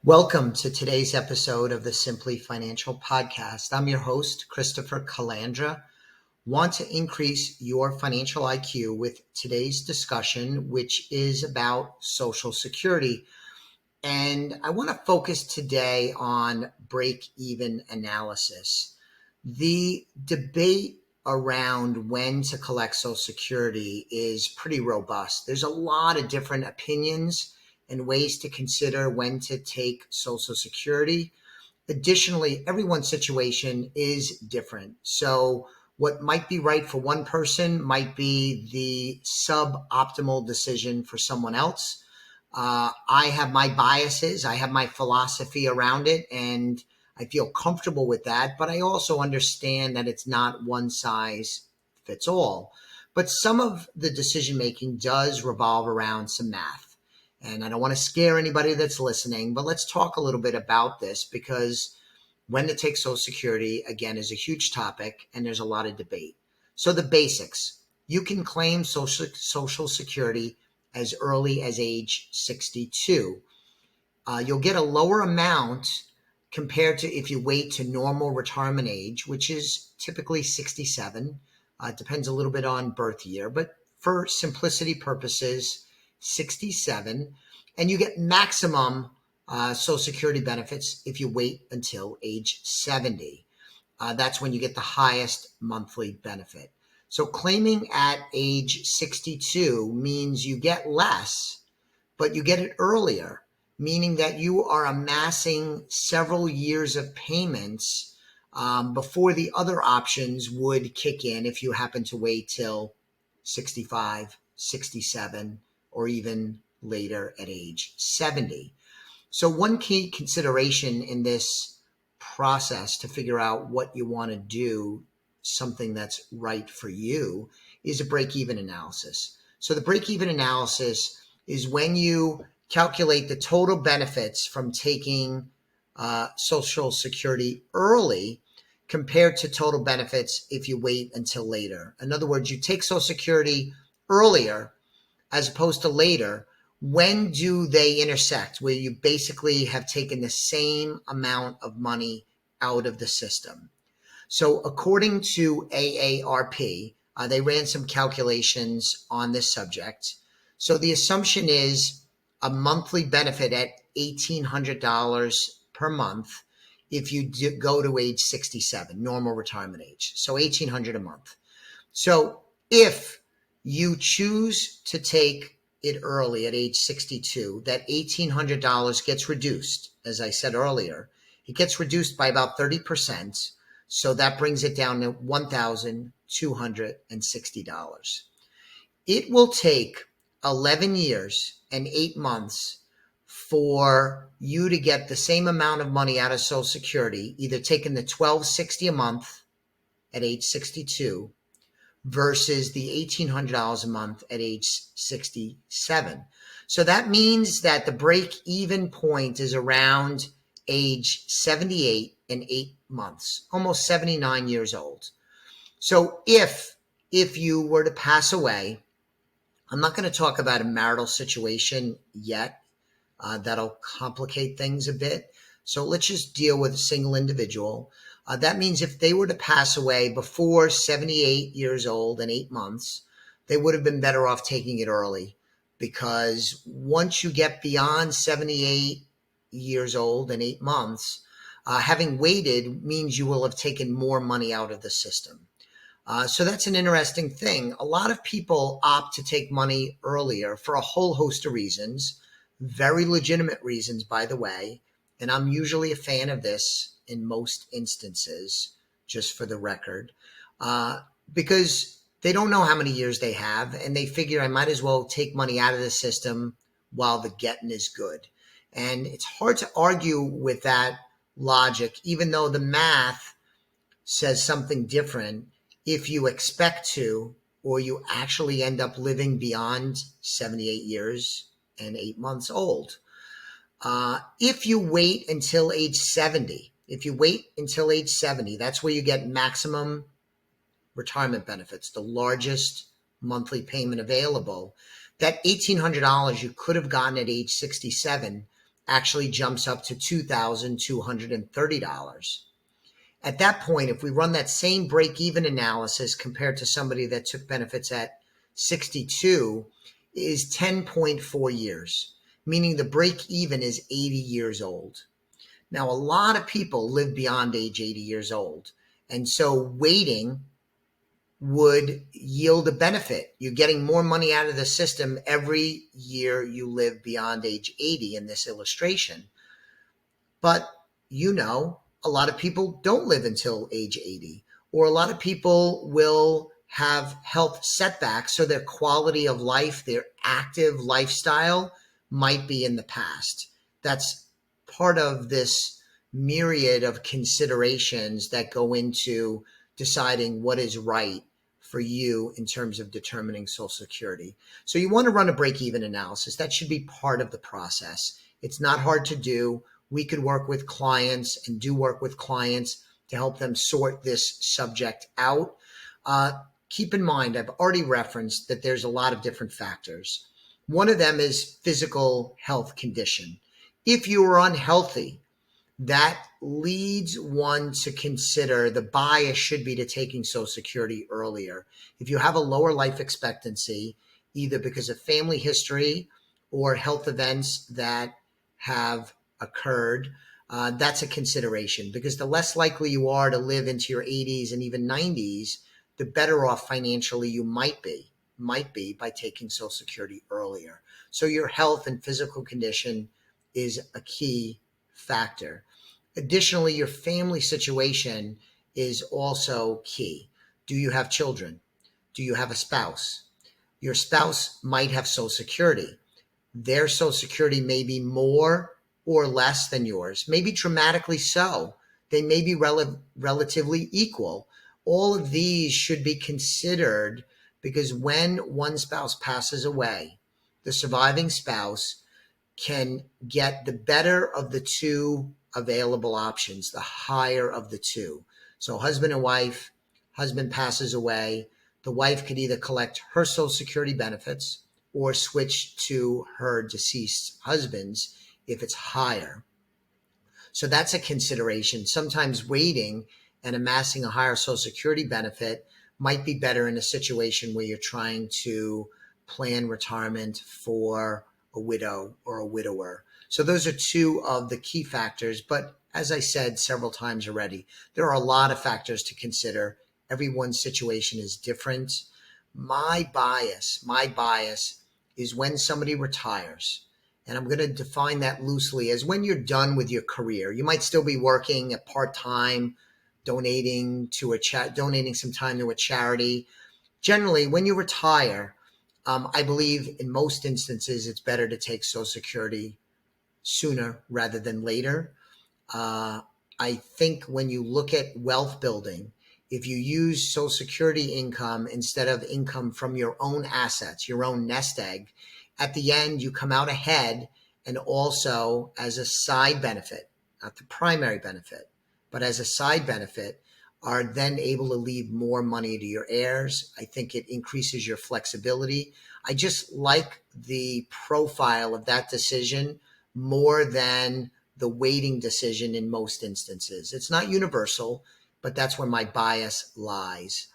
Welcome to today's episode of the Simply Financial Podcast. I'm your host, Christopher Calandra. Want to increase your financial IQ with today's discussion, which is about Social Security. And I want to focus today on break-even analysis. The debate around when to collect Social Security is pretty robust. There's a lot of different opinions and ways to consider when to take Social Security. Additionally, everyone's situation is different. So what might be right for one person might be the suboptimal decision for someone else. I have my biases, I have my philosophy around it, and I feel comfortable with that, but I also understand that it's not one size fits all. But some of the decision making does revolve around some math. And I don't want to scare anybody that's listening, but let's talk a little bit about this because when to take Social Security, again, is a huge topic and there's a lot of debate. So the basics, you can claim Social Security as early as age 62. You'll get a lower amount compared to if you wait to normal retirement age, which is typically 67. It depends a little bit on birth year, but for simplicity purposes, 67. And you get maximum Social Security benefits if you wait until age 70. That's when you get the highest monthly benefit. So claiming at age 62 means you get less, but you get it earlier, meaning that you are amassing several years of payments before the other options would kick in if you happen to wait till 65, 67, or even later at age 70. So one key consideration in this process to figure out what you want to do, something that's right for you, is a break-even analysis. So the break-even analysis is when you calculate the total benefits from taking Social Security early compared to total benefits if you wait until later. In other words, you take Social Security earlier as opposed to later. When do they intersect where you basically have taken the same amount of money out of the system? So according to AARP, they ran some calculations on this subject. So the assumption is a monthly benefit at $1,800 per month if you go to age 67, normal retirement age. So $1,800 a month. So if you choose to take it early at age 62, that $1,800 gets reduced. As I said earlier, it gets reduced by about 30%. So that brings it down to $1,260. It will take 11 years and 8 months for you to get the same amount of money out of Social Security, either taking the $1,260 a month at age 62 versus the $1,800 a month at age 67. So that means that the break-even point is around age 78 and 8 months, almost 79 years old. So if you were to pass away, I'm not going to talk about a marital situation yet. That'll complicate things a bit. So let's just deal with a single individual. That means if they were to pass away before 78 years old and 8 months, they would have been better off taking it early, because once you get beyond 78 years old and 8 months, having waited means you will have taken more money out of the system. So that's an interesting thing. A lot of people opt to take money earlier for a whole host of reasons, very legitimate reasons, by the way. And I'm usually a fan of this in most instances, just for the record, because they don't know how many years they have, and they figure I might as well take money out of the system while the getting is good. And it's hard to argue with that logic, even though the math says something different. If you expect to, or you actually end up living beyond 78 years and 8 months old. If you wait until age 70, that's where you get maximum retirement benefits, the largest monthly payment available. That $1,800 you could have gotten at age 67 actually jumps up to $2,230. At that point, if we run that same break-even analysis compared to somebody that took benefits at 62, is 10.4 years, meaning the break-even is 80 years old. Now, a lot of people live beyond age 80 years old, and so waiting would yield a benefit. You're getting more money out of the system every year you live beyond age 80 in this illustration. But a lot of people don't live until age 80, or a lot of people will have health setbacks, so their quality of life, their active lifestyle might be in the past. That's part of this myriad of considerations that go into deciding what is right for you in terms of determining Social Security. So you want to run a break-even analysis. That should be part of the process. It's not hard to do. We could work with clients and do work with clients to help them sort this subject out. Keep in mind, I've already referenced that there's a lot of different factors. One of them is physical health condition. If you are unhealthy, that leads one to consider the bias should be to taking Social Security earlier. If you have a lower life expectancy, either because of family history or health events that have occurred, that's a consideration, because the less likely you are to live into your 80s and even 90s, the better off financially you might be by taking Social Security earlier. So your health and physical condition is a key factor. Additionally, your family situation is also key. Do you have children? Do you have a spouse? Your spouse might have Social Security. Their Social Security may be more or less than yours, maybe dramatically so. They may be relatively equal. All of these should be considered, because when one spouse passes away, the surviving spouse can get the better of the two available options, the higher of the two. So husband and wife, husband passes away, the wife could either collect her Social Security benefits or switch to her deceased husband's if it's higher. So that's a consideration. Sometimes waiting and amassing a higher Social Security benefit might be better in a situation where you're trying to plan retirement for a widow or a widower. So those are two of the key factors. But as I said several times already, there are a lot of factors to consider. Everyone's situation is different. My bias is when somebody retires. And I'm going to define that loosely as when you're done with your career. You might still be working at part-time, donating some time to a charity. Generally, when you retire, I believe in most instances it's better to take Social Security sooner rather than later. I think when you look at wealth building, if you use Social Security income instead of income from your own assets, your own nest egg, at the end you come out ahead, and also as a side benefit, not the primary benefit, but as a side benefit, are then able to leave more money to your heirs. I think it increases your flexibility. I just like the profile of that decision more than the waiting decision in most instances. It's not universal, but that's where my bias lies.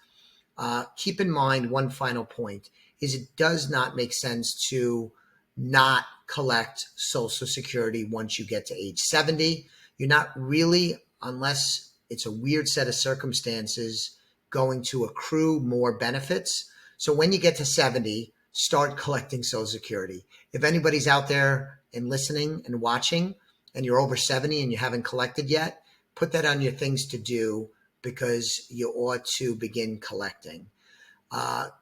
Keep in mind one final point is it does not make sense to not collect Social Security once you get to age 70. You're not really, unless it's a weird set of circumstances, going to accrue more benefits. So when you get to 70, start collecting Social Security. If anybody's out there and listening and watching and you're over 70 and you haven't collected yet, put that on your things to do, because you ought to begin collecting.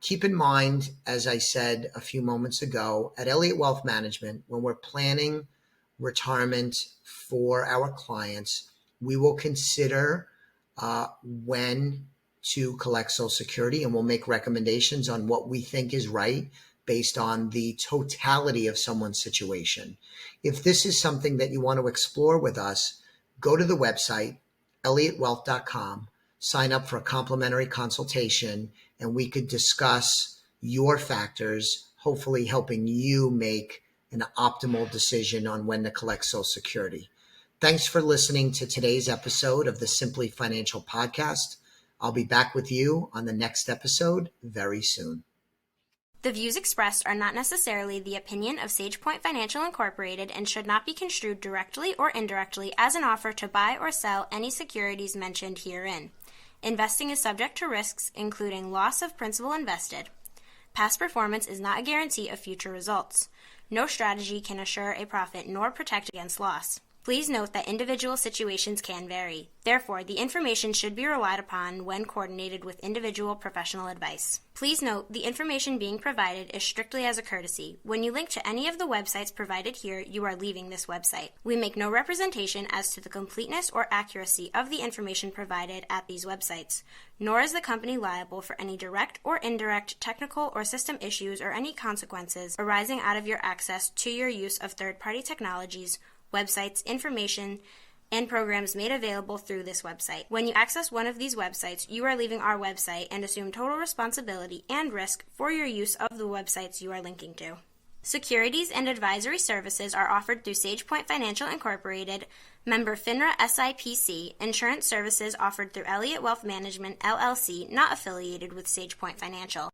Keep in mind, as I said a few moments ago, at Elliott Wealth Management, when we're planning retirement for our clients, we will consider when to collect Social Security, and we'll make recommendations on what we think is right based on the totality of someone's situation. If this is something that you want to explore with us, go to the website, elliottwealth.com, sign up for a complimentary consultation, and we could discuss your factors, hopefully helping you make an optimal decision on when to collect Social Security. Thanks for listening to today's episode of the Simply Financial Podcast. I'll be back with you on the next episode very soon. The views expressed are not necessarily the opinion of SagePoint Financial Incorporated and should not be construed directly or indirectly as an offer to buy or sell any securities mentioned herein. Investing is subject to risks, including loss of principal invested. Past performance is not a guarantee of future results. No strategy can assure a profit nor protect against loss. Please note that individual situations can vary. Therefore, the information should be relied upon when coordinated with individual professional advice. Please note, the information being provided is strictly as a courtesy. When you link to any of the websites provided here, you are leaving this website. We make no representation as to the completeness or accuracy of the information provided at these websites, nor is the company liable for any direct or indirect technical or system issues or any consequences arising out of your access to your use of third-party technologies, websites, information, and programs made available through this website. When you access one of these websites, you are leaving our website and assume total responsibility and risk for your use of the websites you are linking to. Securities and advisory services are offered through SagePoint Financial Incorporated, member FINRA SIPC. Insurance services offered through Elliott Wealth Management, LLC, not affiliated with SagePoint Financial.